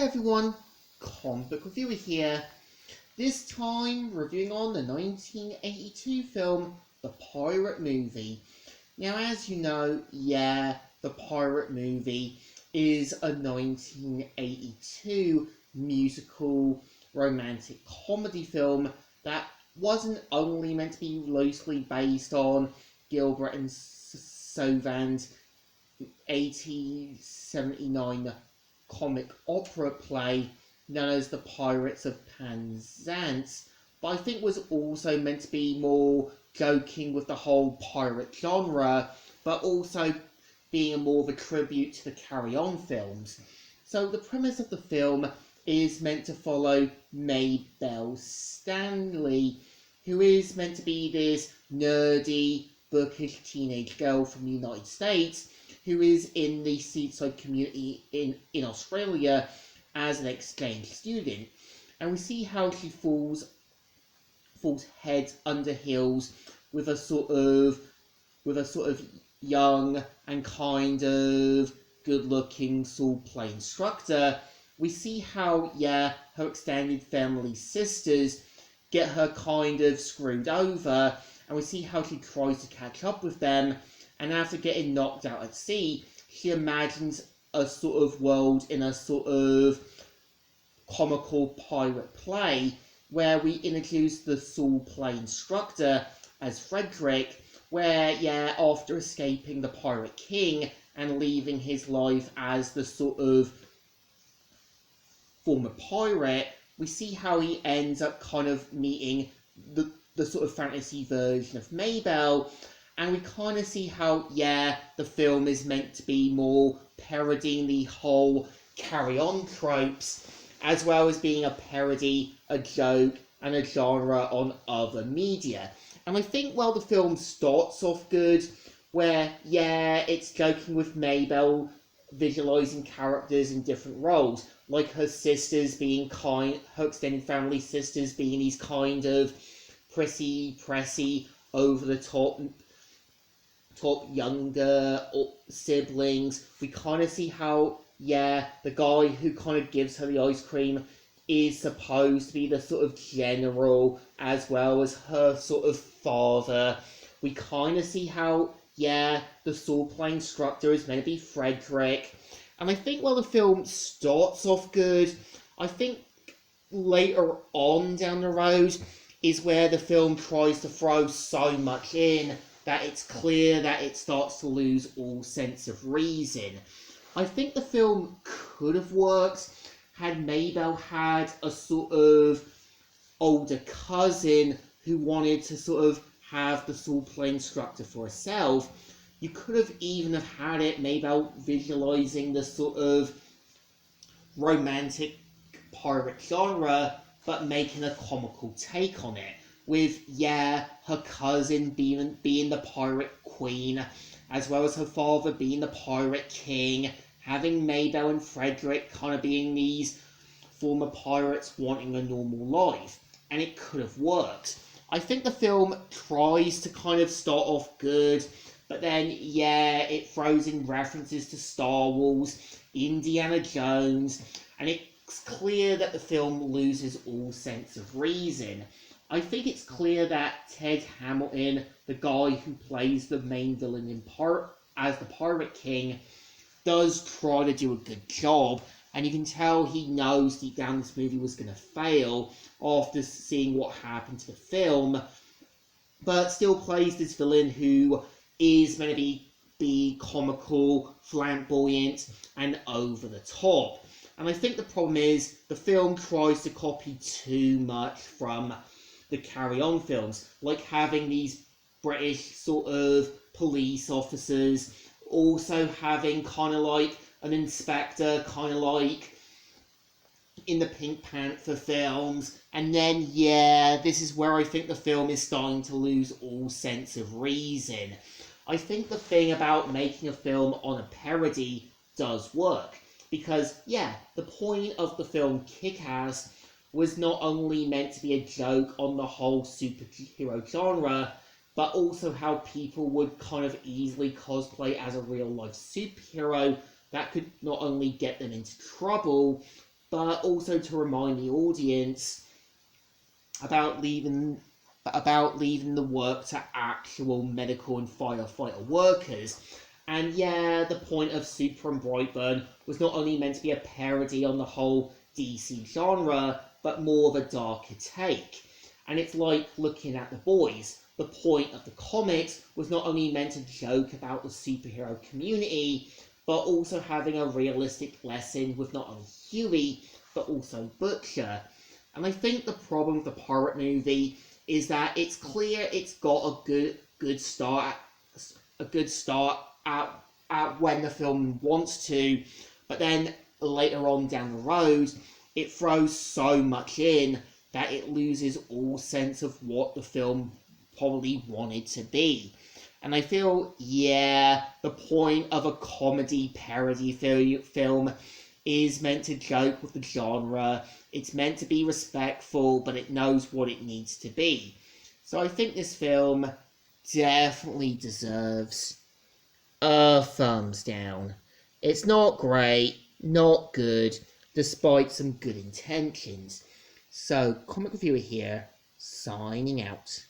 Hi everyone, comic book reviewer here. This time reviewing on the 1982 film The Pirate Movie. Now as you know, The Pirate Movie is a 1982 musical romantic comedy film that wasn't only meant to be loosely based on Gilbert and Sullivan's 1879 comic opera play known as The Pirates of Penzance, but I think was also meant to be more joking with the whole pirate genre, but also being more of a tribute to the Carry On films. So the premise of the film is meant to follow Mabel Stanley, who is meant to be this nerdy, bookish teenage girl from the United States, who is in the seaside community in Australia as an exchange student. And we see how she falls head under heels with a sort of young and kind of good-looking swordplay instructor. We see how, her extended family sisters get her kind of screwed over, and we see how she tries to catch up with them. And after getting knocked out at sea, she imagines a sort of world in a sort of comical pirate play where we introduce the swordplay instructor as Frederick, where, after escaping the Pirate King and leaving his life as the sort of former pirate, we see how he ends up kind of meeting the sort of fantasy version of Mabel. And we kind of see how, the film is meant to be more parodying the whole carry-on tropes, as well as being a parody, a joke, and a genre on other media. And I think, the film starts off good, where, it's joking with Mabel, visualising characters in different roles, like her sisters being her extended family sisters being these kind of pressy, over-the-top younger siblings. We kind of see how, the guy who kind of gives her the ice cream is supposed to be the sort of general, as well as her sort of father. We kind of see how, the swordplay instructor is meant to be Frederick. And I think while the film starts off good, I think later on down the road is where the film tries to throw so much in that it's clear that it starts to lose all sense of reason. I think the film could have worked had Mabel had a sort of older cousin who wanted to sort of have the swordplay instructor for herself. You could have even have had it Mabel visualising the sort of romantic pirate genre, but making a comical take on it, with, her cousin being the pirate queen, as well as her father being the pirate king, having Mabel and Frederick kind of being these former pirates wanting a normal life, and it could have worked. I think the film tries to kind of start off good, but then, it throws in references to Star Wars, Indiana Jones, and it's clear that the film loses all sense of reason. I think it's clear that Ted Hamilton, the guy who plays the main villain as the Pirate King, does try to do a good job, and you can tell he knows deep down this movie was going to fail after seeing what happened to the film, but still plays this villain who is meant to be comical, flamboyant, and over the top. And I think the problem is the film tries to copy too much from the Carry On films, like having these British sort of police officers, also having kind of like an inspector, kind of like in the Pink Panther films, and then, this is where I think the film is starting to lose all sense of reason. I think the thing about making a film on a parody does work, because, the point of the film Kick-Ass was not only meant to be a joke on the whole superhero genre, but also how people would kind of easily cosplay as a real-life superhero that could not only get them into trouble, but also to remind the audience about leaving the work to actual medical and firefighter workers. And yeah, the point of Super and Brightburn was not only meant to be a parody on the whole DC genre, but more of a darker take. And it's like looking at The Boys. The point of the comics was not only meant to joke about the superhero community, but also having a realistic lesson with not only Huey, but also Butcher. And I think the problem with the Pirate movie is that it's clear it's got a good start at when the film wants to, but then later on down the road, it throws so much in that it loses all sense of what the film probably wanted to be. And I feel, yeah, the point of a comedy parody film is meant to joke with the genre. It's meant to be respectful, but it knows what it needs to be. So I think this film definitely deserves a thumbs down. It's not great, not good, despite some good intentions. So, Comic Reviewer here, signing out.